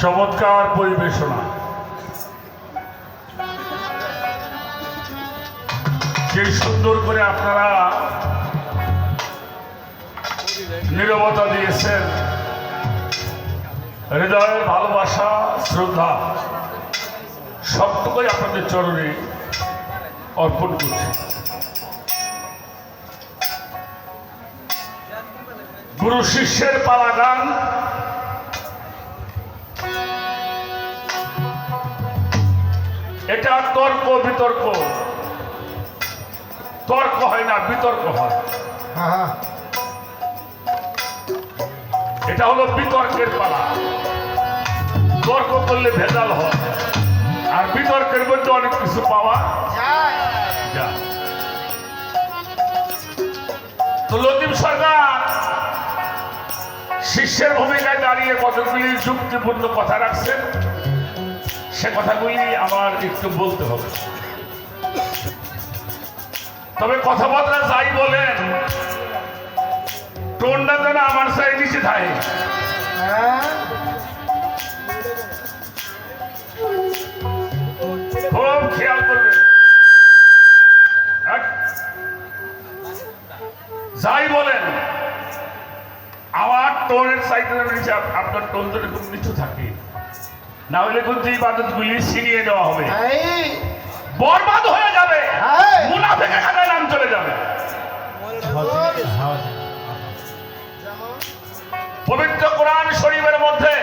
চমৎকার পরিবেশনা। যে সুন্দর করে আপনারা নীরবতা দিয়েছেন, হৃদয়ের ভালোবাসা শ্রদ্ধা সবটুকুই আপনাদের চরণে অর্পণ করছি। গুরু শিষ্যের পালা গান এটা তর্ক বিতর্ক, তর্ক হয় না, বিতর্ক হয়। এটা হলো বিতর্কের পালা। তর্ক করলে ভেজাল হয়, আর বিতর্কের মধ্যে অনেক কিছু পাওয়া যায়। তো লতিফ সরকার শিষ্যের ভূমিকায় দাঁড়িয়ে কতগুলি যুক্তিপূর্ণ কথা রাখছেন, সে কথাগুলি আমার একটু বলতে হবে। তবে কথাবার্তা যাই বলেন, টোনটা যেন আমার চাই নিচে থাকে। খুব খেয়াল করবেন। যাই বলেন, আমার টোনের চাইতে নিচে আপনার টোন যদি খুব নিচু থাকে, না হলে কিন্তু ইবাদতগুলি ছিনিয়ে নেওয়া হবে, বরবাদ হয়ে যাবে, মুনাফিকের খাতায় নাম চলে যাবে। পবিত্র কোরআন শরীফের মধ্যে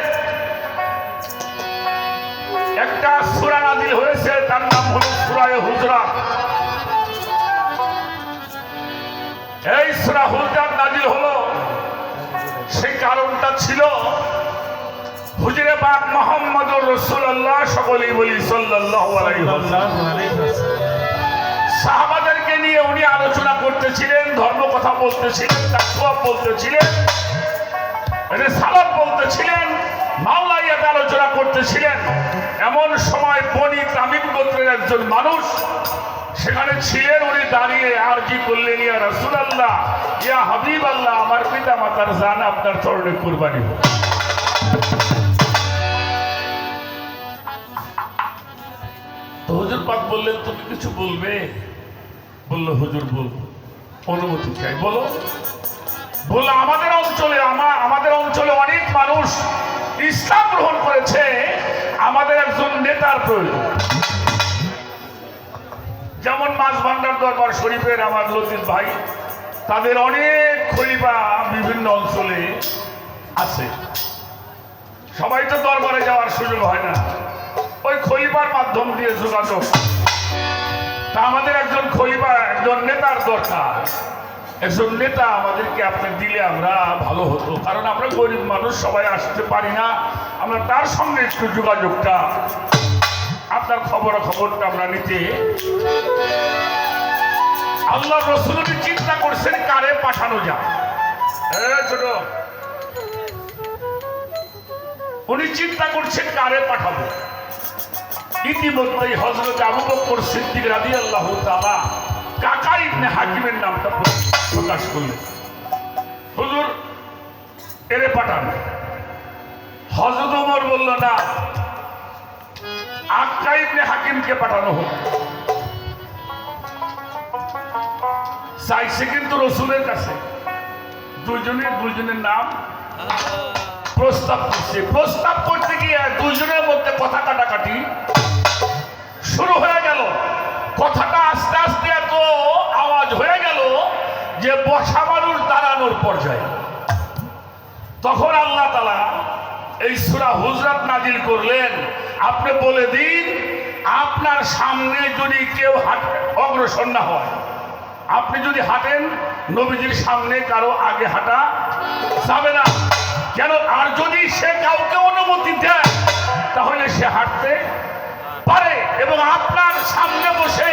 একটা সূরা নাযিল হয়েছে, তার নাম হলো সূরা হুজরাত। এই সূরা হুজরাত নাযিল হলো, সেই কারণটা ছিল হুজুরে পাক মুহাম্মদুর রাসূলুল্লাহ, সকলেই বলি সাল্লাল্লাহু আলাইহি ওয়াসাল্লাম, সাহাবাদেরকে নিয়ে উনি আলোচনা করতেছিলেন, ধর্ম কথা বলতেছিলেন, তাকওয়া বলতেছিলেন, রিসালাত বলতেছিলেন, মাওলাইয়াত আলোচনা করতেছিলেন। এমন সময় বনি তামিম গোত্রের একজন মানুষ সেখানে ছিলেন। উনি দাঁড়িয়ে আরজি করলেন, ইয়া রাসূলুল্লাহ, ইয়া হাবিবাল্লাহ, আমার পিতা মাতার জান আপনার চরণে কুরবানি হোক। তো হুজুর পাক বললেন, তুমি কিছু বলবে? বললো, হুজুর বলবো, অনুমতি চাই। বলো। বললো, আমাদের অঞ্চলে অনেক মানুষ ইসলাম গ্রহণ করেছে, আমাদের একজন নেতার প্রয়োজন। যেমন মাছ ভান্ডার দরবার শরীফের আমার লতিফ ভাই, তাদের অনেক খলিফা বিভিন্ন অঞ্চলে আছে। সবাই তো দরবারে যাওয়ার সুযোগ হয় না, ওই খলিফার মাধ্যম দিয়ে যোগাযোগ। তা আমাদের একজন খলিফা, একজন নেতার দরকার। একজন নেতা আমাদেরকে আপনি দিলে আমরা ভালো হতো, কারণ আমরা গরিব মানুষ, সবাই আসতে পারি না। আমরা তার সঙ্গে একটু যোগাযোগটা, আপনার খবরটা আমরা নিতে। আল্লাহ রাসূল চিন্তা করছেন কারে পাঠানো যায়। ছোট, উনি চিন্তা করছেন কারে পাঠাবো। ইতিমধ্যেই হযরত আবু বকর সিদ্দিক রাদিয়াল্লাহু তাআলা কাকা ইবনে হাকিমের নামটা প্রকাশ করলেন। হুজুর, এরে পাঠান। হযরত ওমর বলল, না, আক্কা ইবনে হাকিমকে পাঠানো হোক। চাইছে কিন্তু রসুলের কাছে, দুইজনের নাম প্রস্তাব করছে। প্রস্তাব করতে গিয়ে দুইজনের মধ্যে কথা কাটাকাটি শুরু হয়ে গেল। কথাটা আস্তে আস্তে এত আওয়াজ হয়ে গেল যে বসা মানুষ দাঁড়ানোর পর্যায়ে। তখন আল্লাহ তাআলা এই সূরা হুজরাত নাযিল করলেন, আপনি বলে দিন, আপনার সামনে যদি কেউ অগ্রসর না হয়, আপনি যদি হাঁটেন, নবীজির সামনে কারো আগে হাঁটা যাবে না। কেন? আর যদি সে কাউকে অনুমতি দেয়, তাহলে সে হাঁটতে পারে। এবং আপনার সামনে বসে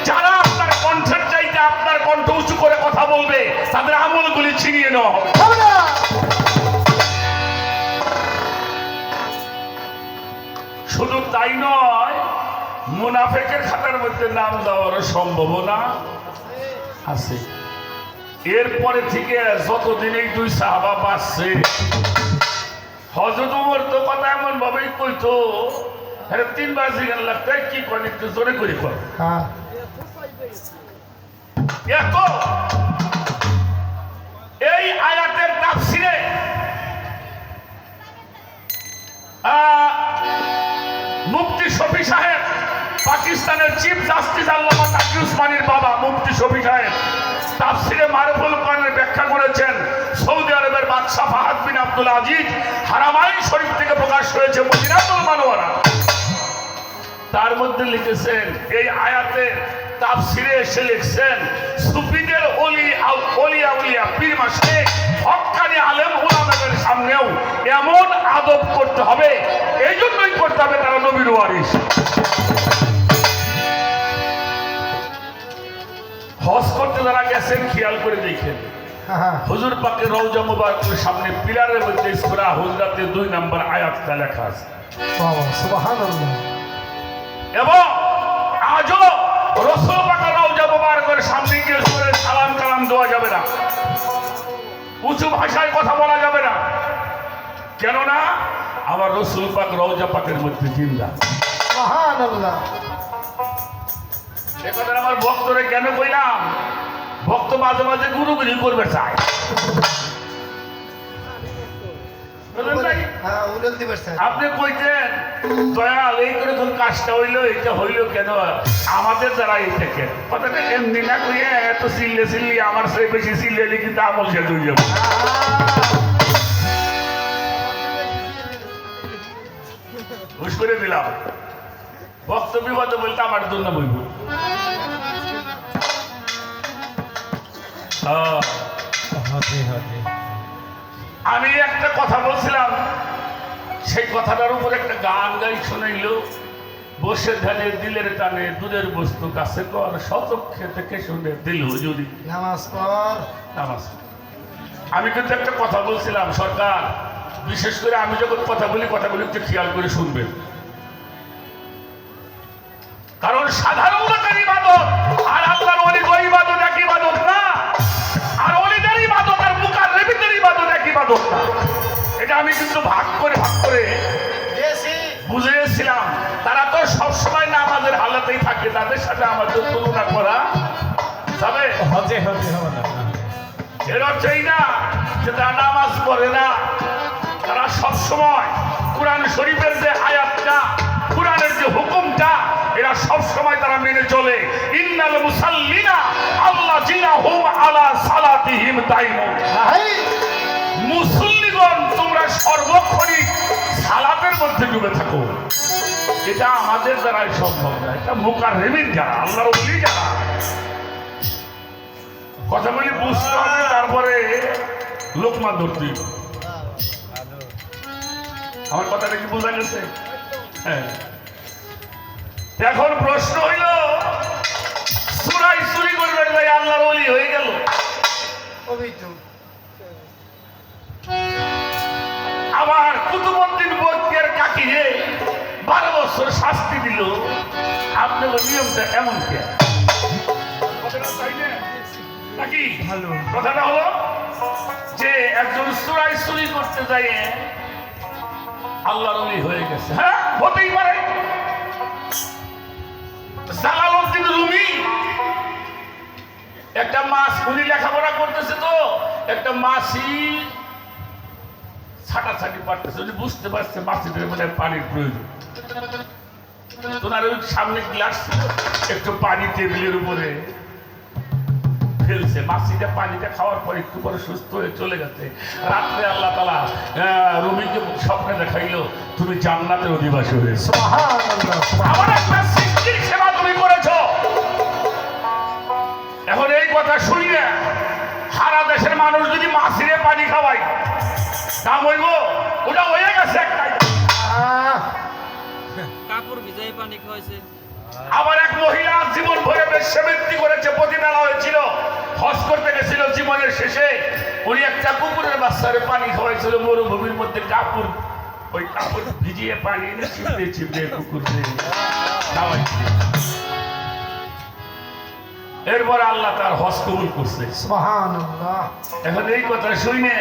যারা আপনার কণ্ঠের চাইতে আপনার কণ্ঠ উঁচু করে কথা বলবে, তাদের আমলগুলি ছিনিয়ে নেওয়া হবে। শুধু তাই নয়, মুনাফিকের খাতার মধ্যে নাম দেওয়ার সম্ভাবনা আছে। এরপরে থেকে যতদিন এই দুই সাহাবা বাঁচছে, হযরত ওমর তো কথা এমন ভাবেই কইতো আরে 3 জিজ্ঞান লাগতে কি করেন একটু জোরে করে কর এত এই আয়াতের তাফসিরে মুফতি শফি সাহেব পাকিস্তানের চিফ জাস্টিস আল্লামা তাকি উসমানীর বাবা মুফতি শফি সাহেব তাফসিরে মারুফুল কোরআনের ব্যাখ্যা করেছেন সৌদি আরবের বাদশা ফাহাদ বিন আব্দুল আজিজ হারামাইন শরীফ থেকে প্রকাশ হয়েছে মদিনাতুল মুনাওয়ারা তার মধ্যে লিখেছেন এই আয়াতে তাফসিরে এসে লিখছেন সুফিদের ওলিয়া উলিয়া পীর মাশায়েখ হক্কানি আলেম উলামাদের সামনেও এমন আদব করতে হবে এই জন্যই করতে হবে তারা নবীর ওয়ারিস হজ করতে যারা গেছেন খেয়াল করে দেখেন হুজুর পাকের রওজা মুবারকের সামনে পিলারের মধ্যে সূরা হুজরাতে 2 নম্বর আয়াতটা লেখা আছে সুবহানাল্লাহ এবং আজও রাসূল পাকের রওজা মুবারকের সামনে গিয়ে সূরা সালাম কালাম দেওয়া যাবে না উঁচু ভাষায় কথা বলা যাবে না কেননা আমার রাসূল পাক রওজা পাকের মধ্যে জিন্দা সুবহানাল্লাহ এ কথা আমার ভক্তরে কেন কইলাম ভক্ত মাঝে মাঝে গুরুগুরি করবে চায় আপনি কইতেন দয়াল এই করে কোন কাজটা হইলো এটা হইলো কেন আমাদের দ্বারা এই থেকে কথাটা এমনি না কইয়া এত চিল্লি আমার সে বেশি চিল্লি কিন্তু আমল শেষ হয়ে যাবে হুশ করে দিলাম ভক্ত বিপদ বলতে আমার জন্য বলব আমি একটা কথা বলছিলাম সেই কথাটার উপর একটা গান গাই শোনাইল বসে ধ্যানে দিলের টানে দুধের বস্তু কাছে কর শতক্ষে থেকে শুনে দিল হুজুরি নামাজ পড় নামাজ আমি কিন্তু একটা কথা বলছিলাম সরকার বিশেষ করে আমি যখন কথাগুলি একটু খেয়াল করে শুনবেন কারণ সাধারণ লোকের ইবাদত আর আল্লাহর ওলি ওই ইবাদত এক ইবাদত না আর ওলিদের ইবাদত আর মুকাররবিদের ইবাদত এক ইবাদত না এটা আমি কিন্তু ভাগ করে বুঝিয়েছিলাম তারা তো সবসময় নামাজের হালাতেই থাকে তাদের সাথে আমাদের তুলনা করা যাবে এর অর্থই না যে তারা নামাজ পড়ে না তারা সবসময় কোরআন শরীফের যে আয়াতটা কোরআনের যে হুকুমটা এরা সব সময় তারা মেনে চলে ইন্নাল মুসাল্লিনা আল্লাযিনা হুম আলা সালাতিহিম দাইমুন মুসল্লিগণ তোমরা সর্বক্ষণই সালাতের মধ্যে ডুবে থাকো এটা আমাদের দ্বারাই সম্ভব না এটা মুকাররবিন যারা আল্লাহর ওলি যারা কথাগুলি বুঝতে হবে তারপরে লোকমা ধরতে আমার কথাটা কি বোঝা গেছে হ্যাঁ এখন প্রশ্ন হইল চুরি করবেন ভাই আল্লাহর ওলি হয়ে গেল আমার কুতুবউদ্দিন বৈদ্যের কাকিরে 12 বছর শাস্তি দিল আপনার নিয়মটা এমন কে নাকি কথাটা হলো যে একজন চুরি করতে যায় আল্লাহর ওলি হয়ে গেছে হ্যাঁ হতেই পারে জালালউদ্দিন রুমি একটা মাছ উনি লেখাপড়া করতেছে তো একটা মাছই ছাটাছাটি পারতেছে উনি বুঝতে পারছে মাছের মানে পানির প্রয়োজন তোমার ওই সামনে গ্লাস ছিল একটু পানি টেবিলের উপরে ফেলছে মাছিটা পানিটা খাওয়ার পর একটু পরে সুস্থ হয়ে চলে গেছে রাত্রে আল্লাহ তাআলা রুমিকে স্বপ্নে দেখাইলো তুমি জান্নাতের অধিবাসী হয়েছো আমার একটা সৃষ্টির সেবা তুমি করেছো এখন এই কথা শুনলে সারা দেশের মানুষ যদি মাছিরে পানি খাওয়ায় দাম হইব ওটা হয়ে গেছে একটাই কাপড় ভিজাই পানি খাওয়াইছে আবার এক মহিলা জীবন ভরে বেশ্যাবৃত্তি করেছে প্রতিবেলা হয়েছিল হজ করতে গেছিল জীবনের শেষে উনি একটা কুকুরের বাচ্চারে পানি খাওয়াইছিল মরুভূমির মধ্যে কাপড় ওই কাপড় ভিজিয়ে পানি এনে চিপড়ে কুকুরকে খাওয়াইছে এরপর আল্লাহ তার হজ কবুল করছে সুবহানাল্লাহ এখন এই কথা শুনে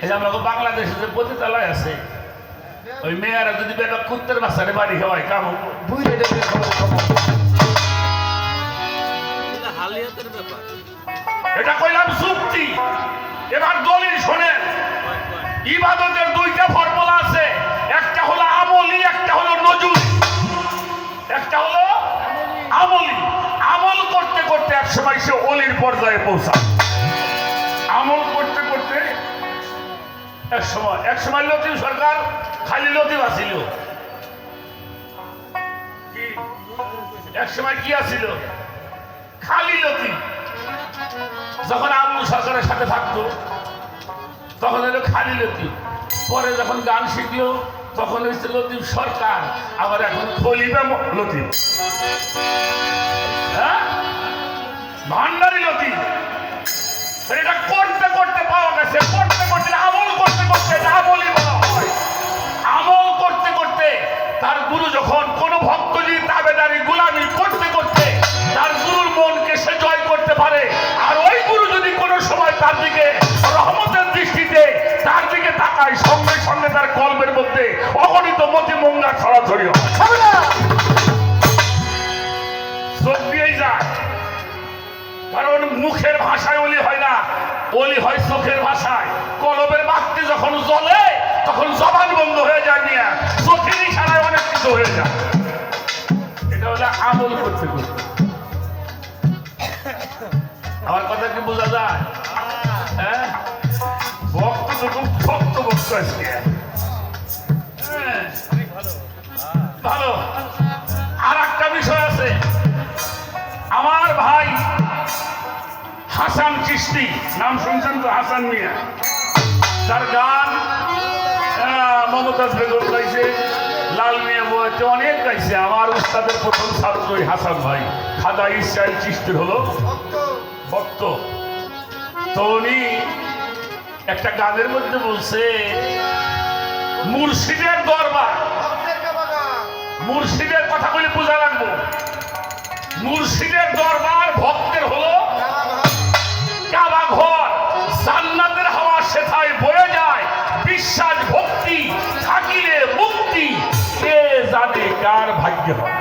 এই আমরা বাংলাদেশে যে পতিতালয় আছে ওই মেয়েরা যদি বেটা কুত্তের বাসারে বাড়ি হয় কামো বুইরে ডেকে খবর খবর এটা হালিয়াতের ব্যাপার। এটা কইলাম চুক্তি। এবার দলিল শোনেন। কয় কয়। ইবাদতের দুইটা ফর্মুলা আছে, একটা হলো আমলি, একটা হলো নজুরি। একটা হলো আমলি। আমল করতে করতে এক সময় সে অলির পর্যায়ে পৌঁছায়। আমল করতে করতে এক সময় লতিফ সরকার খালি লতিফ আসিল। কি? এক সময় কি আসিল? খালি লতিফ। যখন আবু সরকারের সাথে থাকতো তখন হলো খালি লতিফ। পরে যখন গান শিখলো তখন হয়েছে লতিফ সরকার, আবার এখন খলিফা লতিফ। হ্যাঁ, ভান্ডারি লতিফ। এটা করতে করতে পাওয়া গেছে, করতে করতে আমল করতে করতে এটা আমলই বলা হয়। আমল করতে করতে তার গুরু যখন কোন ভক্ত যদি তাবেদারি গোলামি করতে করতে তার গুরুর মনকে সে জয় করতে পারে, আর ওই গুরু যদি কোনো সময় তার দিকে রহমতের দৃষ্টিতে তার দিকে তাকায়, সঙ্গে সঙ্গে তার কলবের মধ্যে অগণিত মতি মঙ্গা ছড়াছড়ি হয়। চোখ দিয়েই যায়, কারণ মুখের ভাষায় অলি হয় না, অলি হয় চোখের ভাষায়। কলবের বাক্যে যখন জ্বলে তখন জবান বন্ধ হয়ে যায়, নিয়ে চোখের ইশারায় অনেক কিছু হয়ে যায়। এটা হলো আমল করতে করতে। আমার কথা কি বোঝা যায়? হ্যাঁ, ভক্ত তো খুব ভক্ত ভক্ত আজকে। হ্যাঁ, ভালো। আর একটা বিষয় আছে, আমার ভাই হাসান চিশতি, নাম শুনছেন তো? হাসান মিয়া, তার গান মমতাজ বেগম গাইছে, লাল মিয়া বইতে অনেক গাইছে। আমার উস্তাদের প্রথম ছাত্রই হাসান ভাই, খাজা ইসরাইল চিশতির হলো ভক্ত। তো উনি একটা গানের মধ্যে বলছে, মুর্শিদের দরবার, মুর্শিদের কথা বলে বোঝা লাগবো। মুর্শিদের দরবার ভক্তের হলো কাবা ঘর, জান্নাতের হাওয়া সেথায় বয়ে যায়, বিশ্বাস ভক্তি থাকিলে মুক্তি, কে জানে কার ভাগ্য হয়।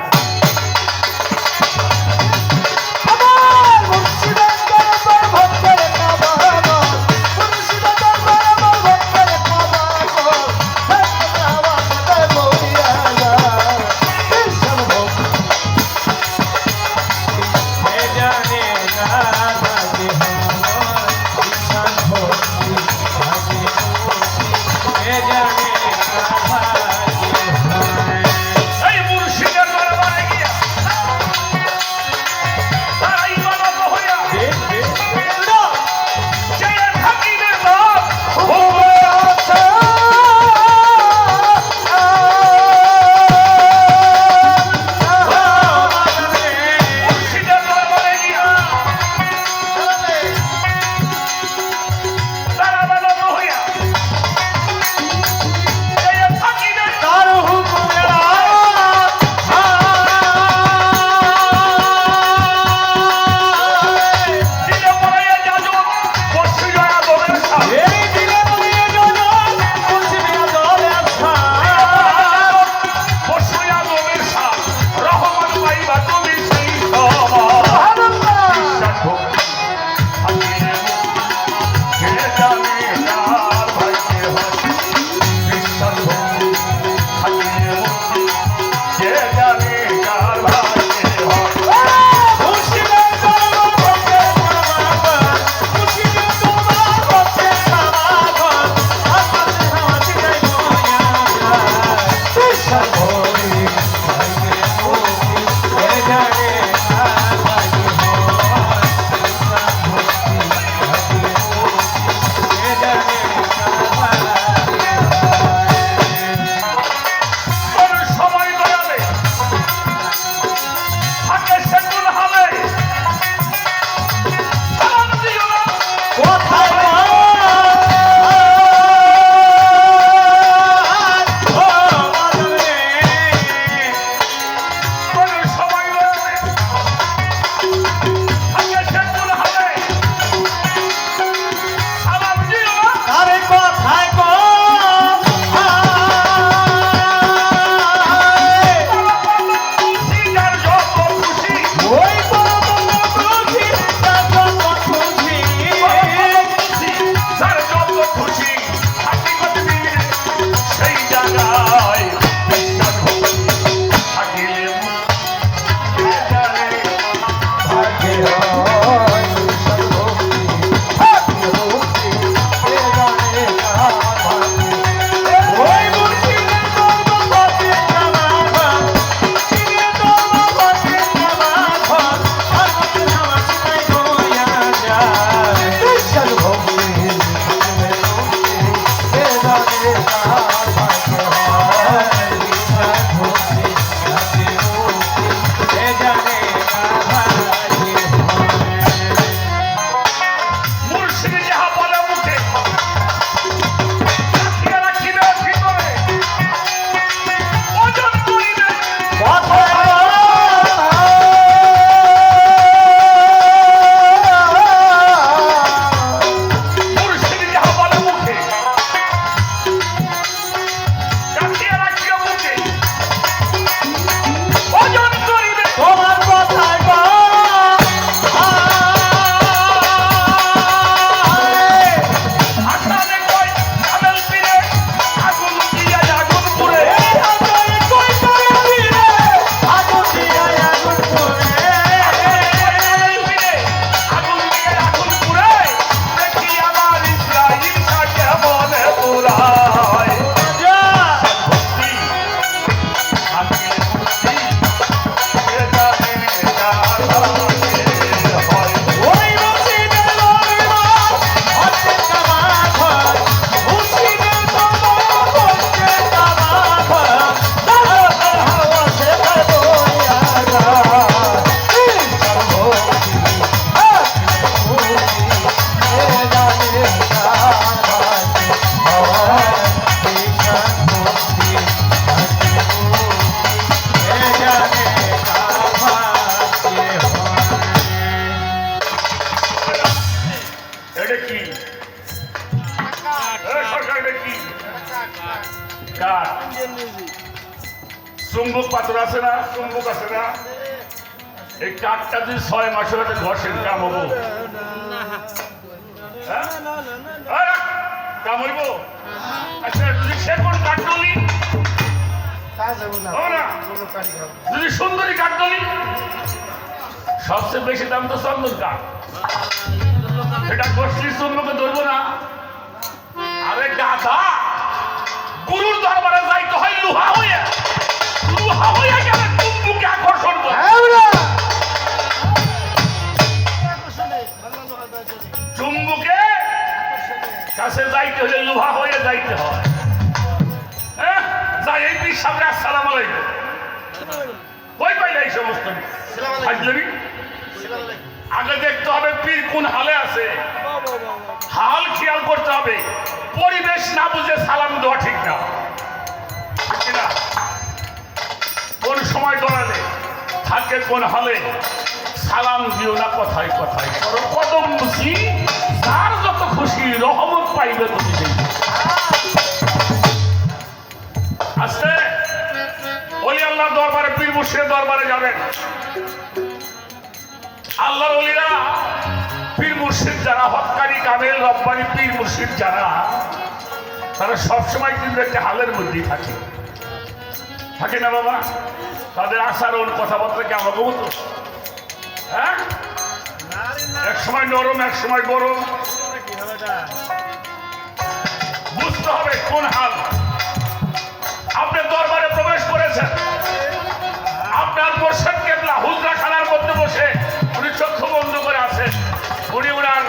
মুর্শিদি যাহা বলে মুখে রাখিয়া রাখিবে ভিতরে ওজন করিবে মুর্শিদি যাহা বলে মুখে রাখিয়া রাখিয়া মুখে ওজন করিবে আসামে কই কামেল পীরে আগুন দিয়া আগুন পুরে কামেল পীরে আগুন দিয়া আগুন পুরে দেখি আমার ইসরাইল থাকে মনে পুরায় ভক্তি আমি ভক্তি এ জানে হয় এটা কি সরকার এটা কি কাঠ চুম্বক পাথর আছে না চুম্বক আছে না এই কাঠটা যদি 6 মাসের হাতে ঘষেন কাম হবো হ্যাঁ? কাম হইব আচ্ছা যদি সে কোন কাঠলি না যদি সুন্দরী কাঠলি সবচেয়ে বেশি দাম তো চন্দন কাঠ এটা গোষ্ঠীর চুম্বকে ধরবো না আরে গাধা গুরুর দরবারে যাইতে হয় লোহা হইয়া গেলে চুম্বুকে আকর্ষণ করে চুম্বুকে কাছে যাইতে হলে লোহা হয়ে যাইতে হয় হ্যাঁ যাই এই পীর সামনে আসসালামু আলাইকুম কই পাইলে এই সমস্ত ফাজলামি? আগে দেখতে হবে পীর কোন হালে আছে হাল খেয়াল করতে হবে পরিবেশ না বুঝে সালাম দেওয়া ঠিক না ঠিক না কোন সময় দৌড়ালে থাকে কোন হালে সালাম দিও না কথায় কথায় করো কদম মুসি যার যত খুশি রহমত পাইবে তুমি সেই আস্তে ওলি আল্লাহ দরবারে পীর মুর্শিদের দরবারে যাবেন আল্লাহর ওলিরা পীর মুর্শিদ যারা হক্কানি কামেল রব্বানি পীর মুর্শিদ যারা তারা সবসময় কিন্তু একটা হালের মধ্যেই থাকে না বাবা তাদের আচরণ কথাবার্তা কি আমাকে মতো হ্যাঁ এক সময় নরম এক সময় গরম বুঝতে হবে কোন হাল আপনি দরবারে প্রবেশ করেছেন আপনার মোর্শেদ কেবলা হুজরা খানার মধ্যে বসে উনি চক্ষু বন্ধ করে আছেন উনি ওনার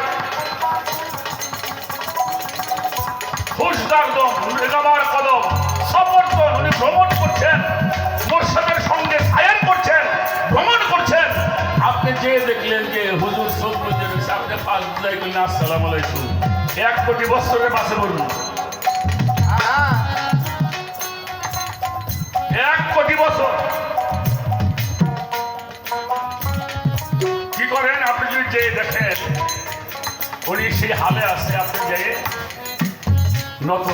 হুশদার দম রেগাবার কদম সমর্থন উনি ভ্রমণ করছেন মোর্শেদের সঙ্গে সায়ন করছেন ভ্রমণ করছেন আপনি যে দেখলেন যে হুজুর চোখ বুঝে রয়েছে আপনি পাঁচ বুঝাই করলেন আসসালাম আলাইকুম 1 কোটি বছরের পাশে বলুন 1 কোটি বছর কি করেন আপনি যদি যে দেখেন উনি সেই হালে আছে আপনি যে নত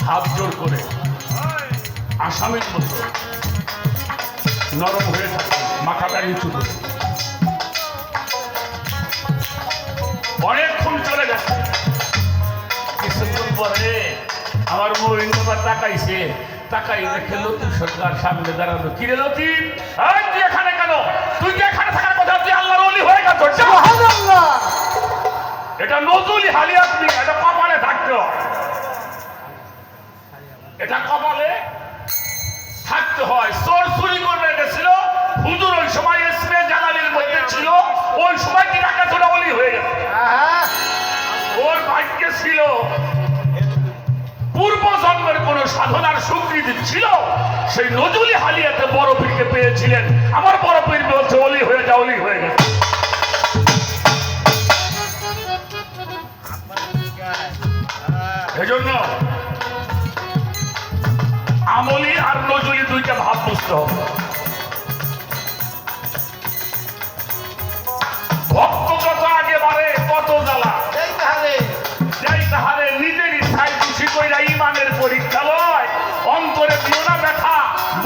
হাত জোর করে আসামির মতো নরম হয়ে থাকে মাথাটা নিচু করে অনেকক্ষণ চলে গেছে কিছুক্ষণ পরে আমার মহিন্দা তাকাইছে তাকাই দেখে লতিফ সরকার সামনে দাঁড়ানো কিরে লতিফ তুই এখানে কেন তুই কি এখানে থাকার কথা তুই আল্লাহর ওলি হয়ে গেছ এটা নজরুলি হালি আপনি এটা কপালে থাকতে হয় এটা কপালে থাকতে হয় চোর চুরি করবে এটা ছিল হুজুর ওই সময় ইসমে জালালির মধ্যে ছিল ওই সময় কি টাকা চোরা ওলি হয়ে গেছে ওর ভাগ্যে ছিল পূর্ব জন্মের কোন সাধনার স্বীকৃতি ছিল, সেই নজরুলি হালিয়াতে বড় পীরকে পেয়েছিলেন। আমার বড় পীর বলছে অলি হয়ে যা, অলি হয়ে গেছে। এজন্য আমলি আর নজরুলি দুইটা ভাব বুঝতে হবে। ভক্ত যত আগে বাড়ে কত জ্বালা, যাই তাহারে নিজের ইচ্ছায় খুশি কইরা ইমানের পরীক্ষা লয়। অন্তরে দিও না ব্যথা,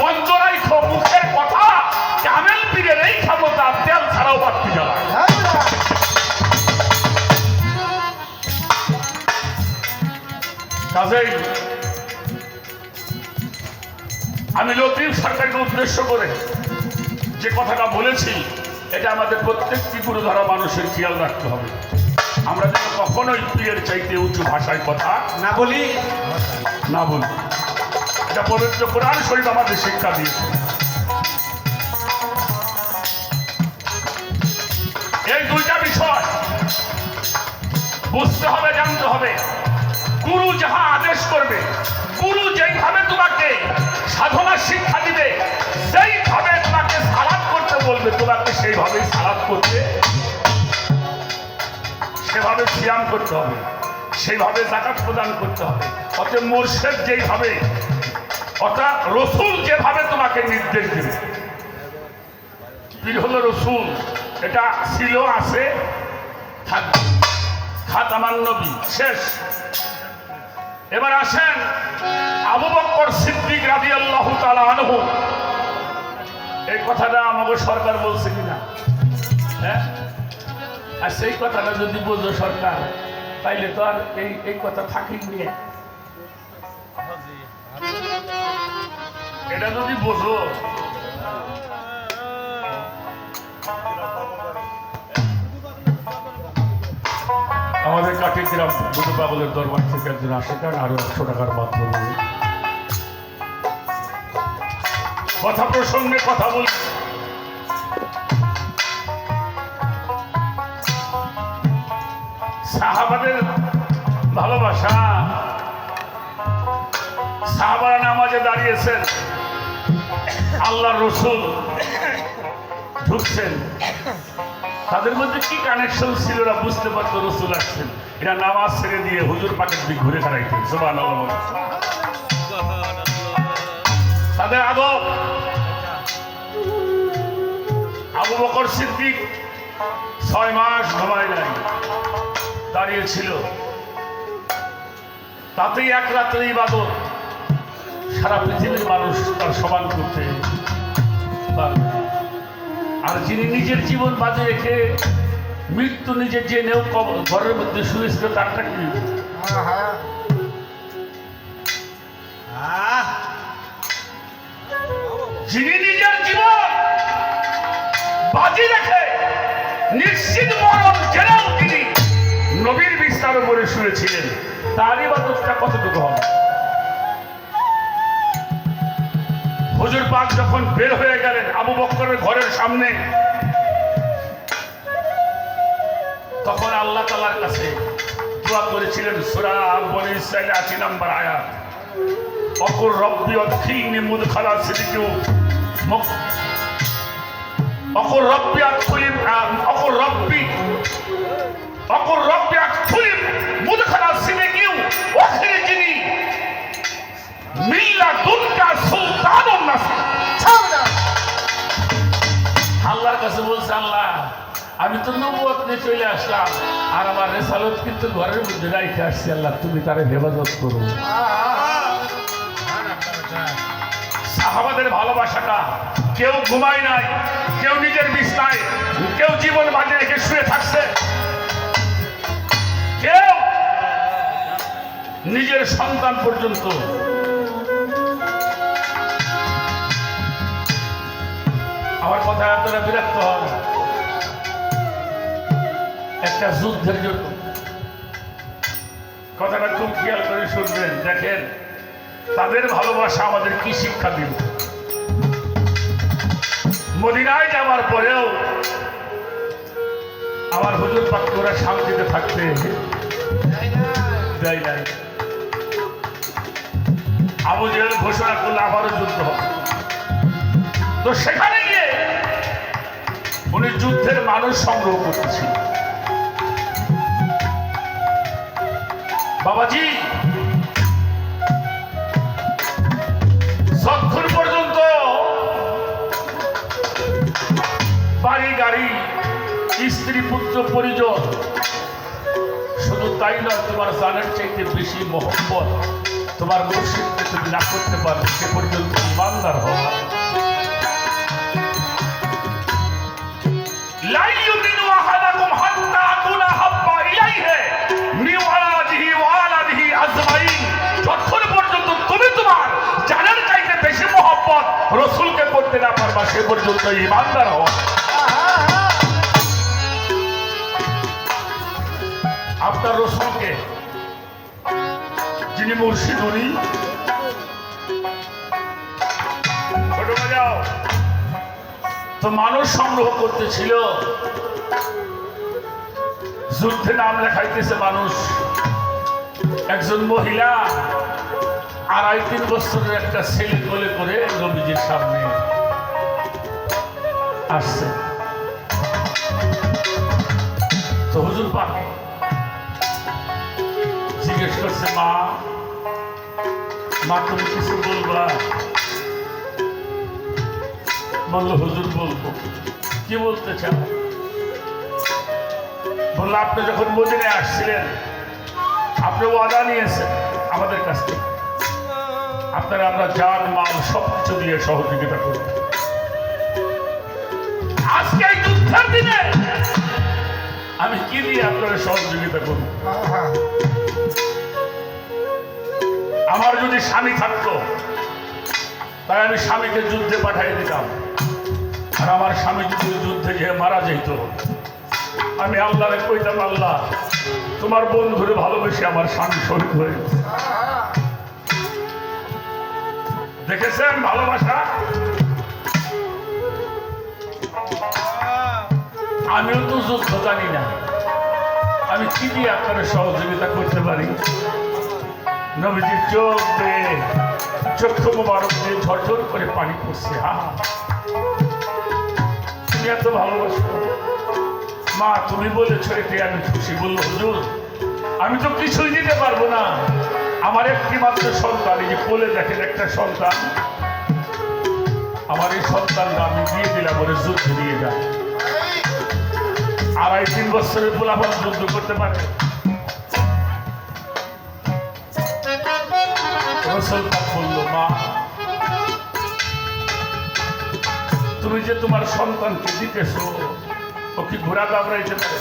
বন্ধ রাইখো মুখের কথা। কামেল পীরের এই ক্ষমতা তেল ছাড়াও বাড়তি জ্বালা। কাজেই আমি লতিফ সরকারকে উদ্দেশ্য করে যে কথাটা বলেছি, এটা আমাদের প্রত্যেকটি গুরুধারা মানুষের খেয়াল রাখতে হবে। আমরা যেন কখনোই পীরের চাইতে উঁচু ভাষায় কথা না বলি। এটা পবিত্র কোরআন শরীফ আমাদের শিক্ষা দিয়েছে। এই দুইটা বিষয় বুঝতে হবে, জানতে হবে। গুরু যাহা আদেশ করবে, গুরু যেইভাবে তোমাকে সাধনার শিক্ষা দিবে, সেইভাবে তোমাকে সালাত করতে বলবে, তোমাকে সেইভাবেই সালাত করতে, সেভাবে সিয়াম করতে হবে, সেইভাবে যাকাত প্রদান করতে হবে। অতএব মুর্শিদ যেইভাবে, অর্থাৎ রসুল যেভাবে তোমাকে নির্দেশ দেবে। পীর হলো রসুল, এটা ছিল, আছে, থাকবে। খাতামান নবী শেষ। এবার আসেন আবু বকর সিদ্দিক রাদিয়াল্লাহু তাআলা আনহু। এই কথাটা আমাকে সরকার বলছে কিনা? হ্যাঁ, আর সেই কথাটা যদি বোঝো সরকার, তাইলে তো আর এই কথা থাকি নিয়ে, এটা যদি বোঝো, আমাদের কাটিগ্রাম বুধু পাগলের দরবার থেকে একজন আসে, কারণ আরো 100 টাকার মাধ্যমে কথা প্রসঙ্গে কথা বল। সাহাবাদের ভালোবাসা, সাহাবারা নামাজে দাঁড়িয়েছেন, আল্লাহর রসুল ঢুকছেন, তাদের মধ্যে কি কানেকশন ছিল ওরা বুঝতে পারতো রসুল আসছেন। এরা নামাজ ছেড়ে দিয়ে হুজুর পাকের দিক ঘুরে দাঁড়াইতেন। সুবহানাল্লাহ। তাদের আদব। আবু বকর সিদ্দিক 6 মাস ঘুমায় নাই, দাঁড়িয়েছিল। তাতেই এক রাত্রে ইবাদত সারা পৃথিবীর মানুষ তার সমান করতে পারবে। আর যিনি নিজের জীবন বাজে রেখে মৃত্যু নিজে জেনেও ঘরের মধ্যে শুয়েছিল, তারটা কি? যিনি নিজের জীবন বাজি রেখে নিশ্চিত মরণ জেনেও তিনি নবীর বিস্তার উপরে শুয়েছিলেন, তার ইবাদতটা কতটুকু হবে? হুজুর পাক যখন বের হয়ে গেলেন আবু বকরের ঘরের সামনে, তখন আল্লাহ তাআলার কাছে দোয়া করেছিলেন। সূরা বনী ইসরাঈল 80 নম্বর আয়াত, অকুর রব্বি আদখিলনি মুদখালা সিদকি অকুর রব্বি আদখিলনি মুদখালা সিদকি ওয়াখরিজনি মিল্লা দুনকা সুলতানুন নাসির। আল্লাহর কাছে বলছে, আল্লাহ আমি তো নবুয়ত নিয়ে চলে আসলাম, আর আমার রেসালত কিন্তু ঘরের মধ্যে রাইখে আসছি, আল্লাহ তুমি তারে হেফাজত করো। সাহাবাদের ভালোবাসাটা, কেউ ঘুমায় নাই, কেউ নিজের বিছনায়, কেউ জীবন বাজি রেখে শুয়ে থাকছে, কেউ নিজের সন্তান পর্যন্ত। আমার কথা আপনারা বিরক্ত হন, একটা যুদ্ধের জন্য কথাটা খুব খেয়াল করে শুনবেন। দেখেন তাদের ভালোবাসা আমাদের কি শিক্ষা দিল। মদিনায় যাওয়ার পরেও আমার হুজুর পাক ওরা শান্তিতে থাকতে দেয় নাই। আবু জেহেল ঘোষণা করলে আবারও যুদ্ধ হবে। তো সেখানে গিয়ে উনি যুদ্ধের মানুষ সংগ্রহ করতেছিল। বাবাজি যতক্ষণ পর্যন্ত বাড়ি গাড়ি স্ত্রী পুত্র পরিজন, শুধু তাই নয় তোমার জানের চাইতে বেশি মহব্বত তোমার মুর্শিদকে তুমি না করতে পারবে, সে পর্যন্ত ইমানদার হবে। লা ইউমিনু আহাদুকুম হাত্তা আকুনা হাব্বা ইলাইহি মিন ওয়ালাদিহি ওয়া ওয়ালাদিহি আজমাইন। যতক্ষণ পর্যন্ত তুমি তোমার জানের চাইতে বেশি মহব্বত রাসূলকে করতে না পারবা, সে পর্যন্ত ইমানদার হও। আপনার রাসূলকে যিনি মুর্শিদ, উনি ছোট বাজাও তো মানুষ সংগ্রহ করতেছিল, যুদ্ধে নাম লেখাইতেছে মানুষ। একজন মহিলা 2.5-3 বছরের একটা ছেলে কোলে করে নবীজির সামনে আসছে। তো হুজুর পাক জিজ্ঞেস করছে, মা তুমি কিছু বলবা? বললো, হুজুর বলবো। কি বলতে চান? বললো, আপনি যখন মদিনায় আসছিলেন আপনি ওয়াদা নিয়েছেন আমাদের কাছ থেকে, আপনারা আমরা জান মাল সবকিছু দিয়ে সহযোগিতা করব। আজকে এই যুদ্ধের দিনে আমি কি দিয়ে আপনারা সহযোগিতা করব? আমার যদি স্বামী থাকতো তাই আমি স্বামীকে যুদ্ধে পাঠিয়ে দিতাম, আর আমার স্বামী যদি যুদ্ধে গিয়ে মারা যেত আমি আল্লাহরে কইতাম, আল্লাহ তোমার বন্ধুরে ভালোবেসে আমার স্বামী শহীদ হয়ে গেছে। দেখেছেন ভালোবাসা? আমিও তো যুদ্ধ জানি না, আমি কি দিয়ে আপনারা সহযোগিতা করতে পারি? নবীজির চোখ দিয়ে চক্ষু মোবারক দিয়ে ঝরঝর করে পানি পড়ছে। তুমি এত ভালোবাসো মা, তুমি বলেছ এতে আমি খুশি। বলল, হুজুর আমি তো কিছুই দিতে পারবো না, আমার একটি মাত্র সন্তান, এই যে কোলে দেখেন একটা সন্তান, আমার এই সন্তানটা আমি দিয়ে দিলাম, ওরে যুদ্ধ দিয়ে যায়। 2.5-3 বছরের পোলাপান যুদ্ধ করতে পারে? বলল, মা তুমি যে তোমার সন্তানকে দিতেছ, ও কি ঘোড়া দাবড়াইতে পারে?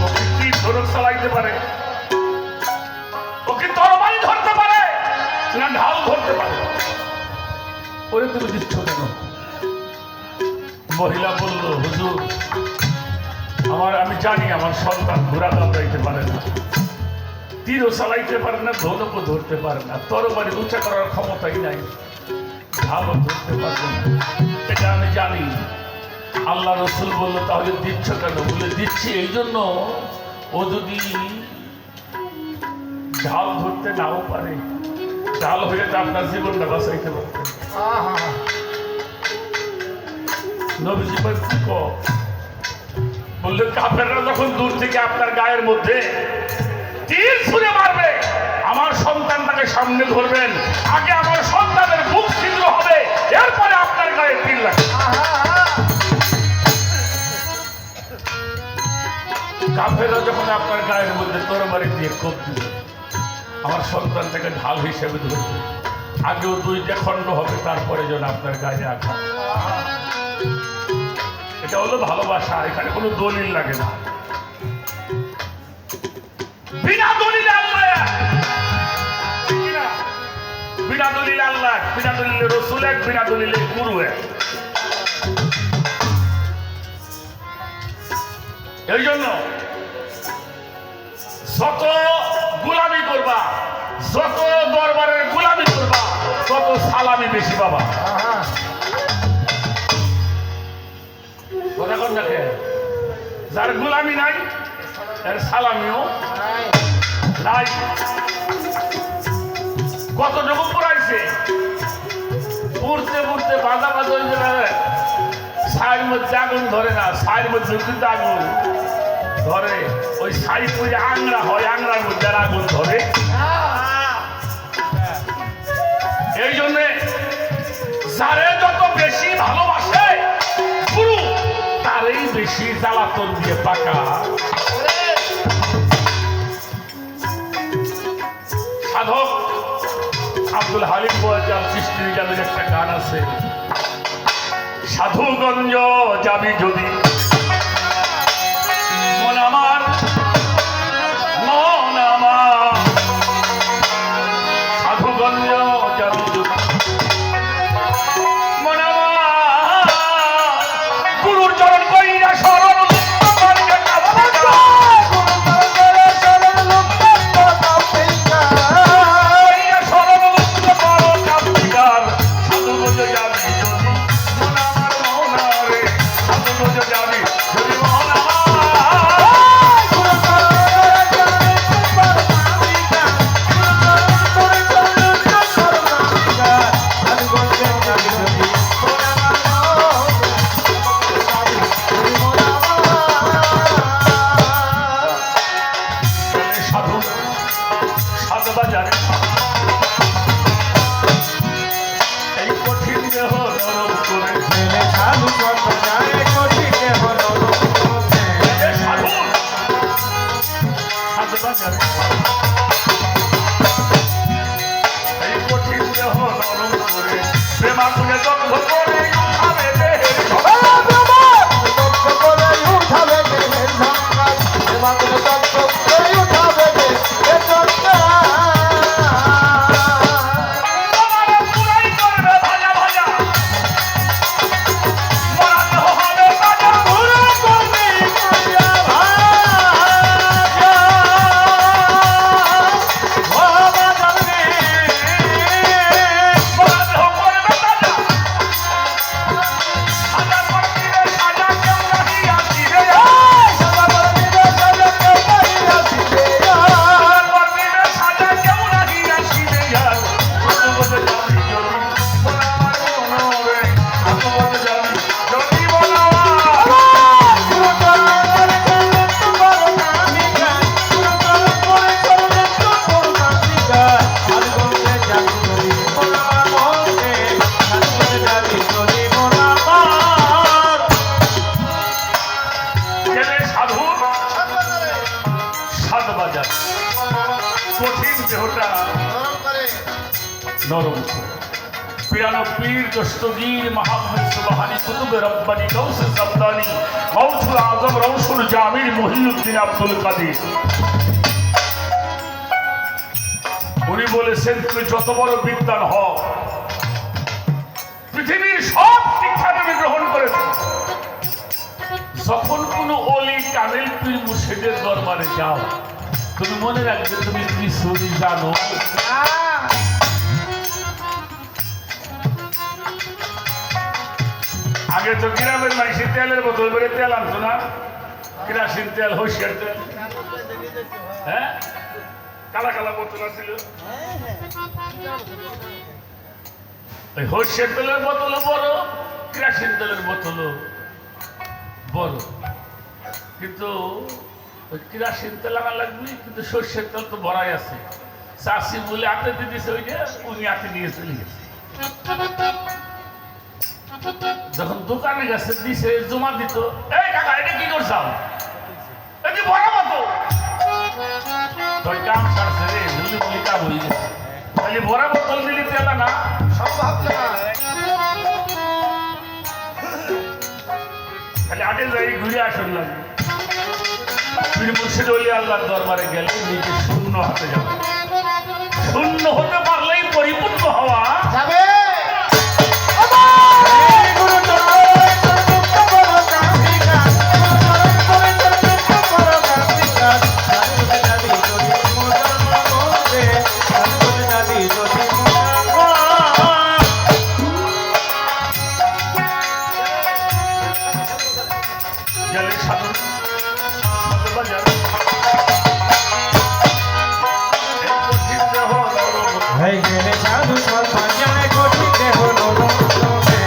ও কি ধনুক চালাইতে পারে? ও কি তরবারি ধরতে পারে না ঢাল ধরতে পারে? ওরে তুমি দিচ্ছ কেন? মহিলা বলল, হুজুর আমি জানি আমার সন্তান ঘোড়া দাবড়াইতে পারে না, তীরও চালাইতে পারে না, ধনুকও ধরতে পারে না, তরবারি উঁচা করার ক্ষমতাই নাই, ঢালও ধরতে পারবে না, এটা আমি জানি। আল্লাহ রসুল বলল, তাহলে দিচ্ছ কেন? বলে, দিচ্ছি এই জন্য ও যদি ঢাল ধরতে নাও পারে, ঢাল হয়ে তো আপনার জীবনটা বাঁচাইতে পারবে। নবীজি বললে, কাফেররা যখন দূর থেকে আপনার গায়ের মধ্যে তীর ছুঁড়ে মারবে, আমার সন্তানটাকে সামনে ধরবেন, আগে আমার সন্তানের বুক ছিদ্র হবে, এরপরে আপনার গায়ে তীর লাগবে। কাফেররা যখন আপনার গায়ের মধ্যে তরবারি দিয়ে কোপ দিবে, আমার সন্তানটাকে ঢাল হিসেবে ধরবে, আগেও 2টা খণ্ড হবে, তারপরে যেন আপনার গায়ে আঘাত। এটা হলো ভালোবাসা, এখানে কোনো দলিল লাগে না। বিনা দলিলে আল্লাহ, বিনা দলিলে আল্লাহ, বিনা দলিলে রসুল এক, বিনা দলিলে গুরু এক। এই জন্য যত গোলামি করবা, যত দরবারের গোলামি করবা, তত সালামি বেশি পাবা। কথা কন দেখে, যার গোলামি নাই এর সালামিও নাই কতটুকু পড়াইছে পড়তে পড়তে বাধা বাধা হয়ে যাবে ছাইয়ের মধ্যে আগুন ধরে না ছাইয়ের মধ্যে কিন্তু আগুন ধরে ওই ছাই পুজো আংরা হয় আংরার মধ্যে আর আগুন ধরে এই জন্যে যারে যত বেশি ভালোবাসে গুরু তারই বেশি জ্বালাতন দিয়ে পাকা সাধক আব্দুল হালিম বয়াল সৃষ্টি গানের একটা গান আছে সাধুগঞ্জ যাবি যদি মন আমার সাধুগঞ্জ যাবি যদি মন আমার গুরুর চরণ কইরা শরণ নরম পিরানো পীর দস্তগীর মাহমুদ সুবহানী কুতুবে রব্বানী গৌস সাবদানী গৌসুল আজম রৌসুল জামির মহিউদ্দিন আব্দুল কাদির উনি বলেছেন তুমি যত বড় বিদ্বান হও পৃথিবীর সব শিক্ষা তুমি গ্রহণ করেছ যখন কোনো অলি কামেল পীর মুর্শিদের দরবারে যাও তুমি মনে রাখবে তুমি কিছু জানো আগে তো গ্রামের মানুষ তেলের বোতল করে তেল আনতো না কেরাসিন তেল হইসের তেল হ্যাঁ কালা কালা বোতল ছিল ওই হইসের তেলের বোতলও বড় কেরাসিন তেলের বোতলও বড় কিন্তু ওই কেরাসিন তেল আনা লাগবে কিন্তু সর্ষের তেল তো ভরাই আছে চাষি বলে হাতে দিয়ে দিয়েছে ওইটা উনি হাতে নিয়ে চলে গেছে যখন দোকানে গেছে দিছে জমা দিত এই কাকা এটা কি করছাও এটি ভরা মতো তোর কাম সারছে রে ভুলি ভুলি কাম হয়ে গেছে খালি ভরা বোতল দিলি তেলা না সম্ভব না খালি আটে যাই ঘুরে আসন লাগবে পীর মুর্শিদ ওলি আল্লাহর দরবারে গেলে নিজে শূন্য হাতে যাবে শূন্য হতে পারলেই পরিপূর্ণ হওয়া যাবে হয়ে গেলে সাধু সন্তান জানে গঠিতে হলো লক্ষণে।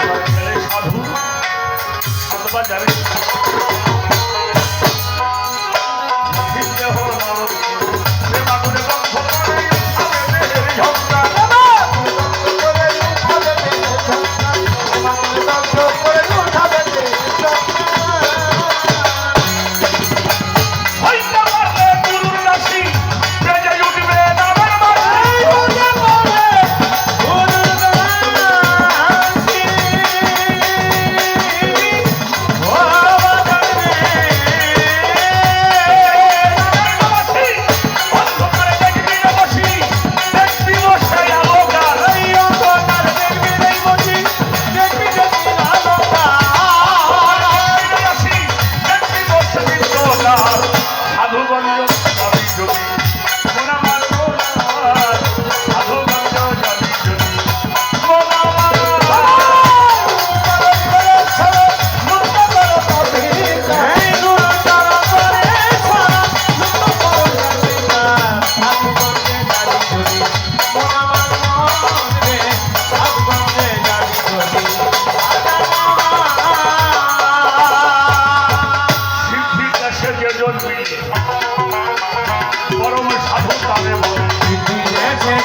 এবার গেলে সাধু অথবা যাবে গঠিতে হলো নরক। প্রেম আগুনে বন্ধ করে উঠাবে দেহের ঝঙ্কার। হইতে পারলে গুরুর দাসী, বেজে উঠবে নামের বাঁশি। অন্ধকারে দেখবি না বসি, দেখবি বসে আলোকার। আসি, দেখবি বসে বিন্দুকার। সাধুগঞ্জ যাবি যদি, মন আমার মন, সাধুগঞ্জ যাবি যদি, মন আমার সিদ্ধি দেশে যে জন্মিলে পরম সাধু তালে বলে। সিদ্ধি দেশে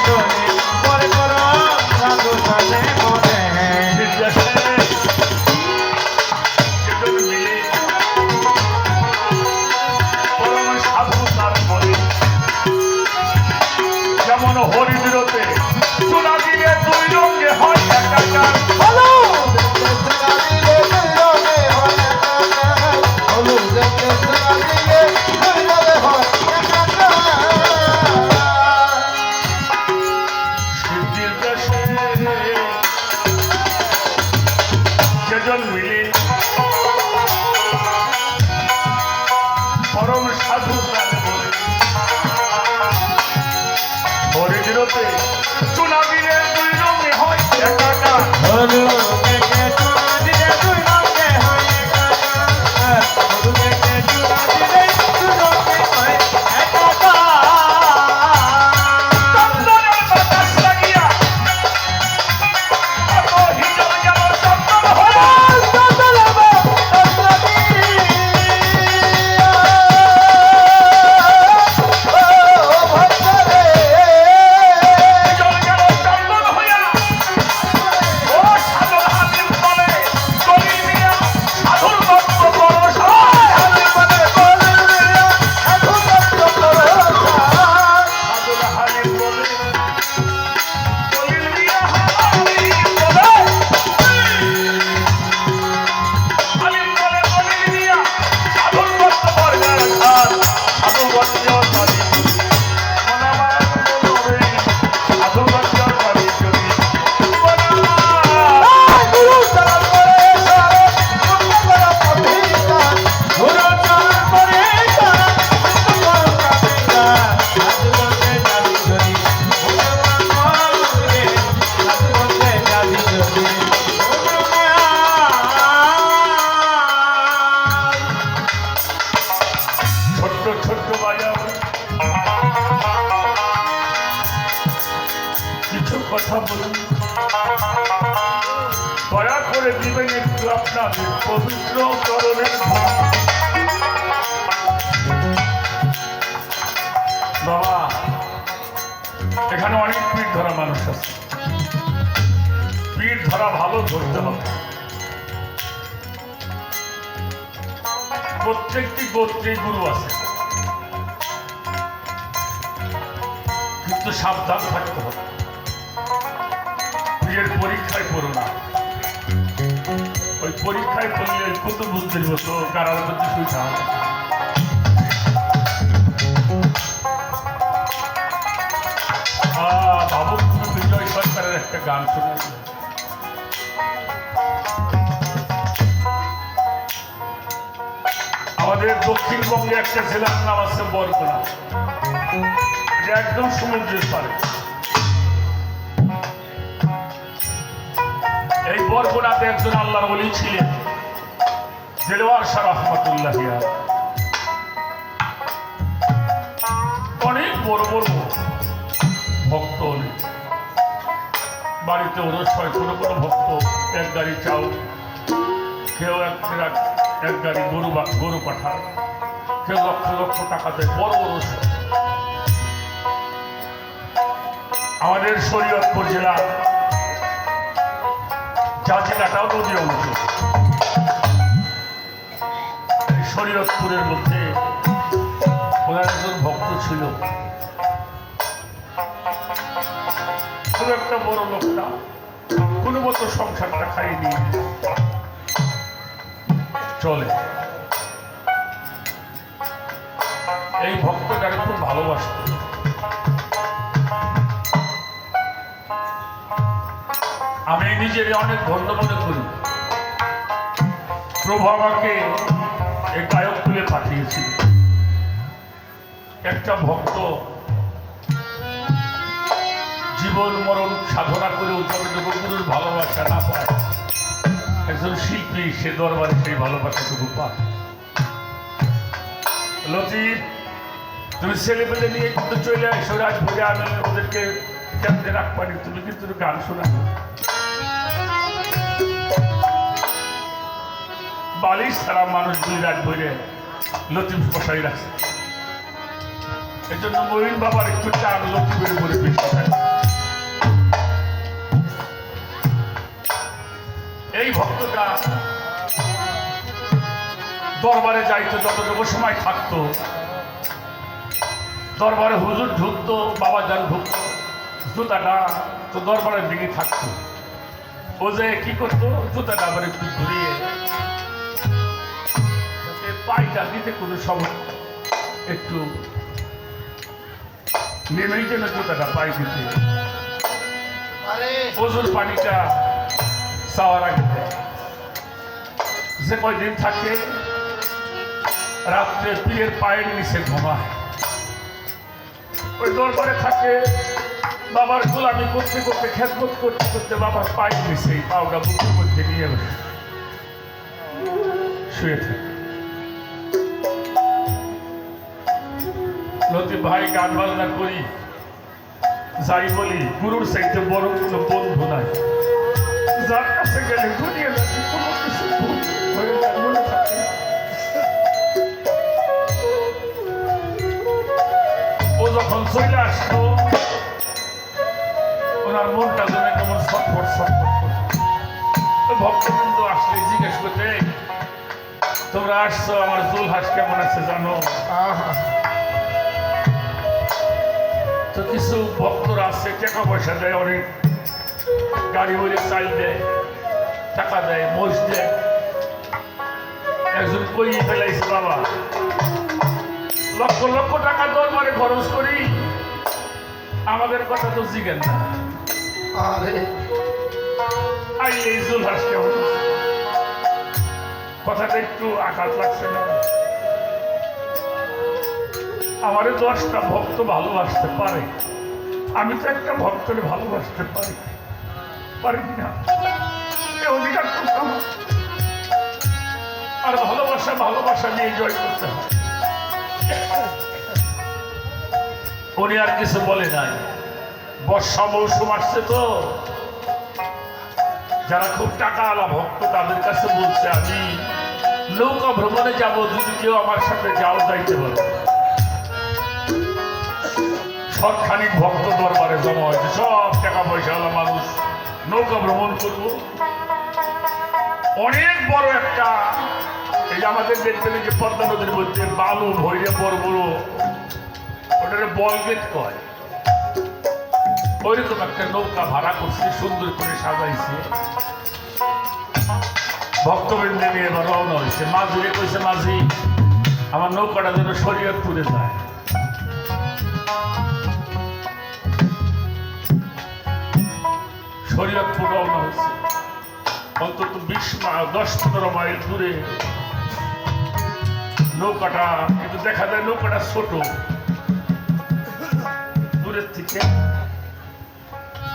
যে জন্মিলে পরম সাধু তার বলে। যেমন হরিদ্রতে চুনা দিলে দুই রঙে হয় একাকার। সিদ্ধির দেশে যে জন্মিলে পরম সাধু তার বলে। হরিদ্রতে চুনা দিলে দুই রঙে হয় একাকার। চন্দনের বাতাস লাগিয়া কত হিজল যেন চন্দন হয়ে। হিজল যেন চন্দন হইয়া। ও সাধুর হাতির তলে গলি মিয়া সাধুর তত্ত্ব পরশায়। সাধুর হাতির তলে গলি মিয়া হাতির তলে। হাতির তলে গলি মিয়া সাধুর তত্ত্ব পরশায়। সাধুগঞ্জ যাবি যদি, মন আমার মনে, সাধুগঞ্জ যাবি যদি, মন আমার ছোট্ট ছোট্ট বাজার কিছু কথা বলুন। দয়া করে দিবেন একটু আপনাদের পবিত্র চরণের ধূপ। বাবা, এখানে অনেক পীঠ ধরা মানুষ আছে। পীঠ ধরা ভালো ধরতে হবে। প্রত্যেকটি গোত্রেই গুরু আছে, কিন্তু সাবধান থাকতে হবে। পীরের পরীক্ষায় পড়ো না। ওই পরীক্ষায় পড়লে কত বুদ্ধির মতো কারার মধ্যে শুইতে হবে। ভাবুক বিজয় সরকারের একটা গান শোনা। আমাদের দক্ষিণবঙ্গে একটা জেলার নাম আছে বরগুনা। এটা একদম সমুদ্রের পাড়ে। এই বরগুনাতে একজন আল্লাহর ওলি ছিলেন, দেলোয়ার শাহ রহমতুল্লাহ। অনেক বড় বড় বাড়িতে ওরস হয়, কোনো কোনো ভক্ত এক গাড়ি চাউল, কেউ এক গাড়ি গরু পাঠায়, কেউ লক্ষ লক্ষ টাকা দেয়, বড় ওরস হয়। আমাদের শরীয়তপুর জেলা জাজিকাটাও নদী অংশ। শরীয়তপুরের মধ্যে ওনার একজন ভক্ত ছিল, খুব একটা বড় লোকটা, কোনো মতো সংসারটা খাইয়ে নিয়ে চলে। এই ভক্তটাকে খুব ভালোবাসত। আমি নিজের অনেক ধন্য মনে করি, প্রভু আমাকে এই গায়ক তুলে পাঠিয়েছিল। একটা ভক্ত জীবন মরণ সাধনা করে যতটুকু গুরুর ভালোবাসা না পায়, একজন শিল্পী সে দরবারে সেই ভালোবাসাটুকু পায়। লতিফ, তুমি ছেলেপেলে নিয়ে কিন্তু চলে আসো রাত ভরে, আমি ওদেরকে কেমনে রাখবানি, তুমি কিন্তু গান শোনা। বালিশ ছাড়া মানুষ দুই রাত ভরে লতিফ বসাই রাখছে। এই জন্য মহিন বাবার একটু টান লতিফের উপরে বেশি থাকে। এই ভক্তটা দরবারে যাইতো, যতটুকু সময় থাকতো দরবারে হুজুর ঢুকতো, বাবা যান ঢুকতো, জুতাটা তো দরবারের দিকে থাকতো। ও যে কি করতো, জুতাটা আবার একটু ঘুরিয়ে পাইটা দিতে কোনো সময় একটু নেমেই যেন জুতাটা পাই দিতে, ওজোর পানিটা চাওয়ার আগে যে কয়দিন থাকে রাত্রে পীরের পায়ের নিচে ঘুমায়, ওই দরবারে থাকে। বাবার গোলামি করতে করতে, খেদমত করতে করতে বাবার পায়ের নিচে পাউডা বুকের মধ্যে নিয়ে শুয়ে থাকে। লতিফ ভাই, গান বাজনা করি যাই বলি, গুরুর চাইতে বড় কোনো বন্ধু নাই, যার কাছে গেলে ঘুরিয়ে লাগে কোনো কিছু হয়ে যায়, মনে থাকে। ও যখন চলে আসতো, ওনার মনটা যেন কেমন ছটফট ছটফট করতো। ভক্ত কিন্তু আসলে জিজ্ঞেস করতে, তোমরা আসছো, আমার জুলহাস কেমন আছে জানো? তো কিছু ভক্তরা আছে, টাকা পয়সা দেয়, অনেক গাড়ি বলে চাল দেয়, টাকা দেয়, মোষ দেয়। একজন কই ফেলাইছে, বাবা লক্ষ লক্ষ টাকা দরবারে খরচ করি, আমাদের কথা তো জিজ্ঞেন না। এই জুলহাস কেমন? কথাটা একটু আঘাত লাগছে না? আমারে 10টা ভক্ত ভালোবাসতে পারে, আমি তো একটা ভক্তকে ভালোবাসতে পারি না। অধিকার করতাম, আর ভালোবাসা নিয়ে জয় করতে হয়। উনি আর কিছু বলে নাই। বর্ষা মৌসুম আসছে তো, যারা খুব টাকা আলা ভক্ত তাদের কাছে বলছে, আমি নৌকা ভ্রমণে যাব, যদি কেউ আমার সাথে যাও যাইতে পারো। সবখানিক ভক্ত দরবারে জমা হয়েছে, সব টাকা পয়সাওয়ালা মানুষ নৌকা ভ্রমণ করবো। অনেক বড় একটা, এই যে আমাদের দেখবেন যে পদ্মা নদীর মধ্যে বালু ভৈরে বড় বড়, ওটাকে বলগেট কয়, ওইরকম একটা নৌকা ভাড়া করছে, সুন্দর করে সাজাইছে। ভক্তবৃন্দে নিয়ে এবার রওনা হয়েছে। মাঝিরে কইছে, মাঝি আমার নৌকাটা যেন শরীয়তপুরে যায়। শরীয়তপুর রওনা হয়েছে, অন্তত 10-15 মাইল দূরে নৌকাটা, কিন্তু দেখা যায় নৌকাটা ছোট। দূরের থেকে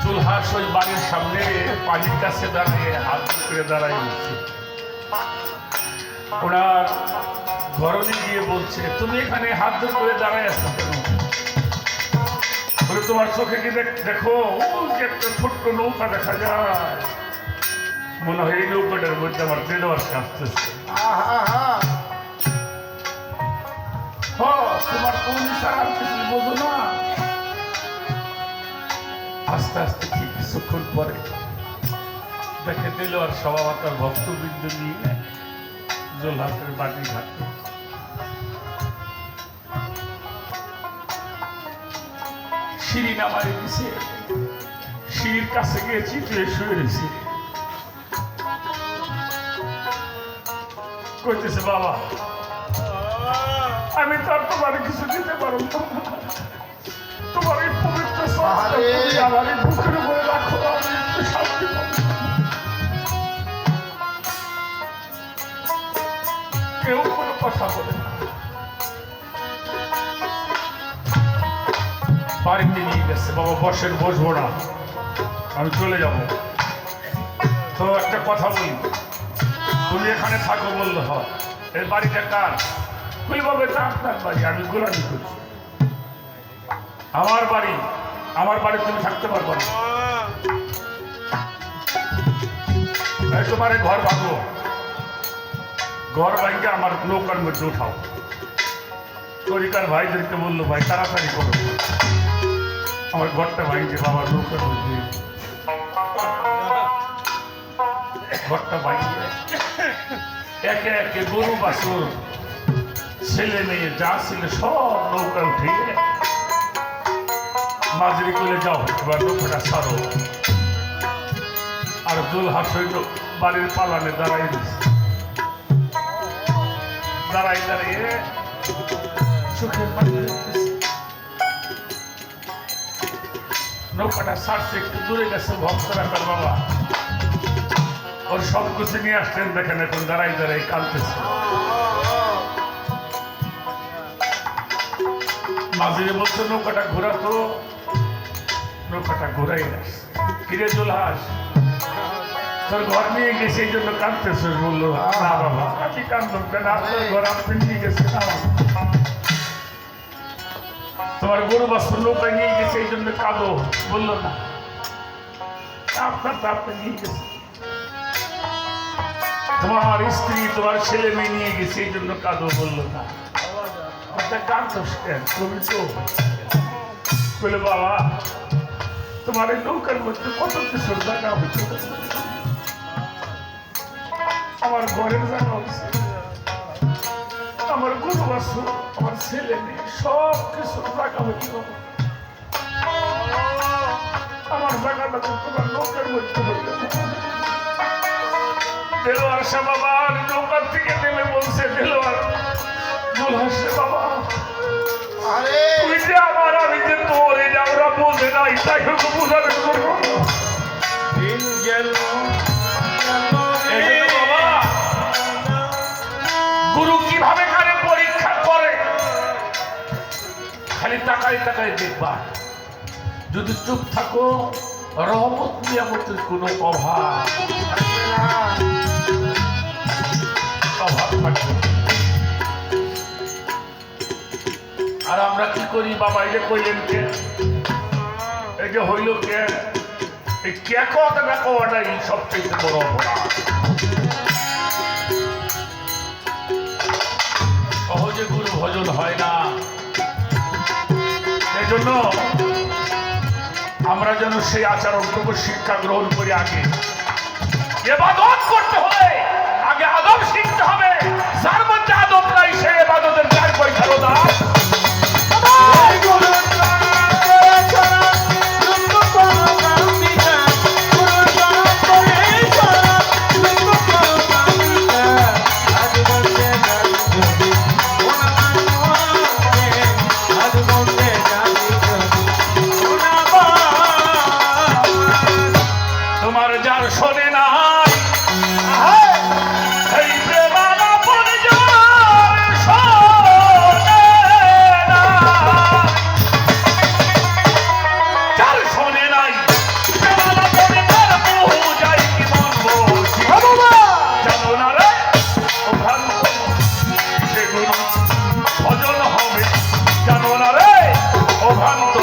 চুলহাস ওই বাড়ির সামনে পানির কাছে দাঁড়িয়ে হাত করে দাঁড়াই উঠছে। ওনার ঘরণী গিয়ে বলছে, তুমি এখানে হাত করে দাঁড়াই আছো কেন? বলে তোমার চোখে কি দেখো ওই যে একটা ছোট্ট নৌকা দেখা যায়, মনে হয় এই নৌকাটার মধ্যে আমার দেলোয়ার কাঁপতেছে। তোমার কোন ইশারা কিছু বোঝো না। আস্তে আস্তে ঠিক কিছুক্ষণ পরে দেখে দেলোয়ার সবাই তার ভক্তবৃন্দ নিয়ে জোলহাটের বাটি ঘাটে সিঁড়ি নামাই দিছে। সিঁড়ির কাছে গিয়েছি তুই শুয়ে রয়েছি, কইতেছে বাবা আমি তো আর তোমার কিছু দিতে পারবো না, তোমার এই পবিত্র আমার এই বুকের উপরে রাখো, আমি একটু শান্তি পাবো। কেউ কোনো কথা বলে না। বাড়িতে নিয়ে গেছে, বাবা বসেন, বসবো না, আমি চলে যাব। তো একটা কথা বলি, তুমি এখানে থাকো বললো হয়, এই বাড়িটা কার? বলি বাবা এটা আপনার বাড়ি, আমি গোলামি করছি, আমার বাড়ি, আমার বাড়ি তুমি থাকতে পারবো না। তোমার ঘর ভাঙবো, ঘর ভাঙকে আমার নৌকার মধ্যে উঠাও। তরিকার ভাইদেরকে বললো ভাই তাড়াতাড়ি করো, আমার ঘরটা ভাঙছে বাবার নৌকার মধ্যে। ঘরটা ভাঙছে, একে একে গরু বাছুর ছেলে মেয়ে যা ছিল সব নৌকা উঠে মাঝরি করে যাও, এবার নৌকাটা ছাড়ো। আর জোলহাট হইল বাড়ির পালানে দাঁড়াই দিচ্ছে, দাঁড়াই দাঁড়িয়ে চোখের পানি দেখতেছে। নৌকাটা ছাড়ছে, একটু দূরে গেছে ভক্তরা, তার বাবা ওর সব কিছু নিয়ে আসছেন, দেখেন এখন দাঁড়াই দাঁড়াই কাঁদতেছে। মাঝিরে বলছে নৌকাটা ঘোরাতো, নৌকাটা ঘোরাই আসছে। কিরে জোলহাস তোর ঘর নিয়ে গেছে এই জন্য কাঁদতেছ? বললো না বাবা আমি কান্দব কেন, আপনার ঘর আপনি নিয়ে গেছে না, তোমার গরু বাছুর নৌকায় নিয়ে গেছে এই জন্য কাঁদো। বললো না আপনার তো আপনি নিয়ে গেছে, তোমার স্ত্রী তোমার ছেলে মেয়ে নিয়ে গেছে এই জন্য কাঁদো। বললো না কাঁদোস কেন, তুমি তো বলে বাবা তোমার এই নৌকার মধ্যে কত কিছুর জায়গা হচ্ছে, আমার ঘরের জায়গা হচ্ছে, আমার গরু বাছুর আমার ছেলে মেয়ে সব কিছুর জায়গা হচ্ছে, আমার জায়গাটা তো তোমার নৌকার মধ্যে হইল। দেলোয়ার শাহ বাবা নৌকার থেকে নেমে বলছে, দেলোয়ার জোলহাসে বাবা তুই যে আমার, আমি যে তোর, এটা ওরা বোঝে নাই, তাই হোক বোঝানো করবো। গুরু কিভাবে কারে পরীক্ষা করে, খালি তাকাই তাকাই দেখবা, যদি চুপ থাকো রহমত নিয়ামতের কোনো অভাব থাকবে। আর আমরা কি করি বাবা, এই যে কইলেন কে, এই যে হইল কে, এই কে কথা না কওয়াটাই সবচেয়ে বড় অপরাধ। সহজে গুরু ভজন হয় না, এই জন্য আমরা যেন সেই আচরণটুকু শিক্ষা গ্রহণ করি। আগে ইবাদত করতে হলে আগে আদব শিখতে হবে, যার মধ্যে আদব নাই সে ইবাদতের চার পয়সারও দাম। তোমার যার শোনে না এই প্রেমালা পরিজন শোনে না, যার শোনে নাই প্রেমালা পরিজন বহু যাই কি বলবো, জানো না রে ওখান সেগুলো ভজন হবে, জানো না রে ওখান তো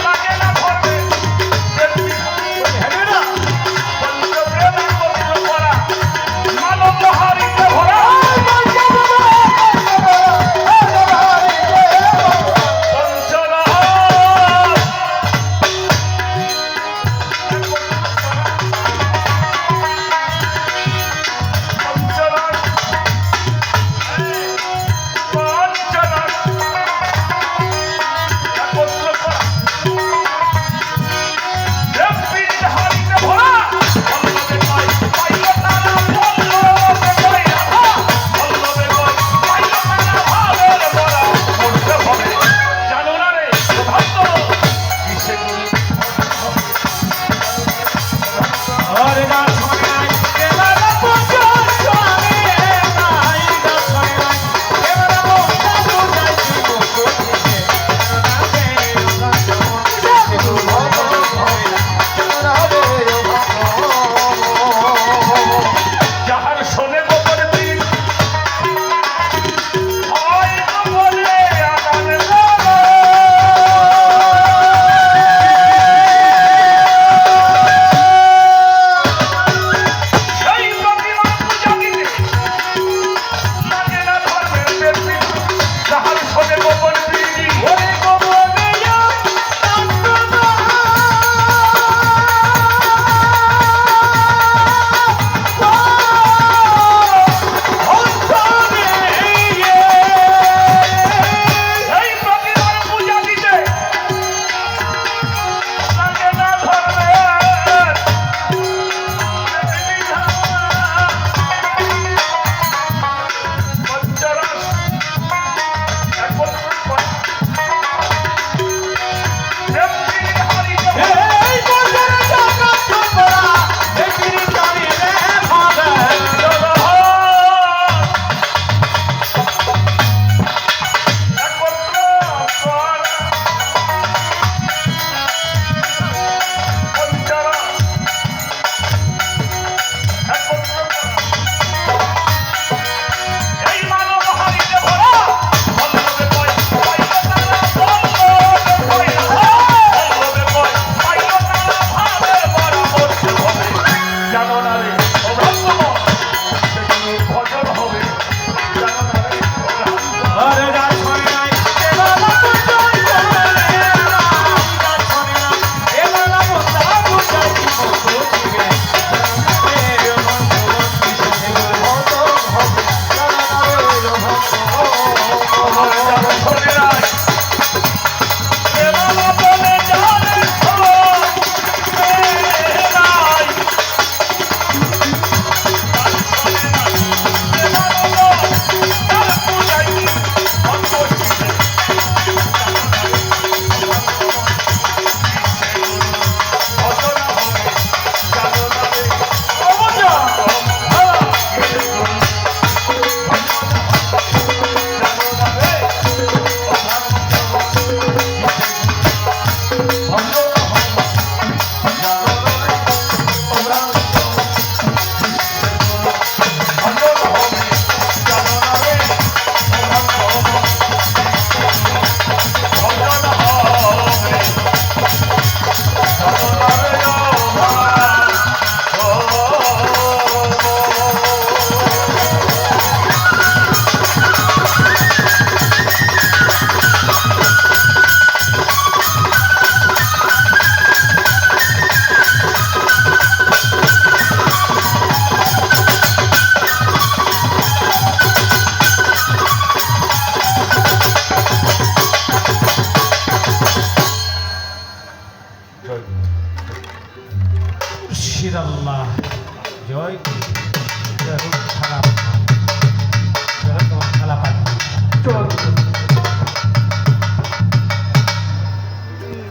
লাগে না ধরবে যাহার সঙ্গে গোপন প্রীতি ওরে গোপনে অন্তরা এই প্রতিমার পূজা দিতে তাকে না ধরবে পঞ্চরস একত্র করে দেবী হরিকে এই বজর জাগা চোপড়া দেখিরি জানি রে ভাবে ভজন হবে জানো না রে আরে রাজ শুনে নাই এবালা বুঝাই করে রাজ শুনে না এবালা বুঝাই বুঝিগে এ মন কিসে ভক্ত হবে জানা রে ভক্ত মুর্শিদাল্লাহ জয় জয় হোক খালাপ জয় হোক খালাপ চল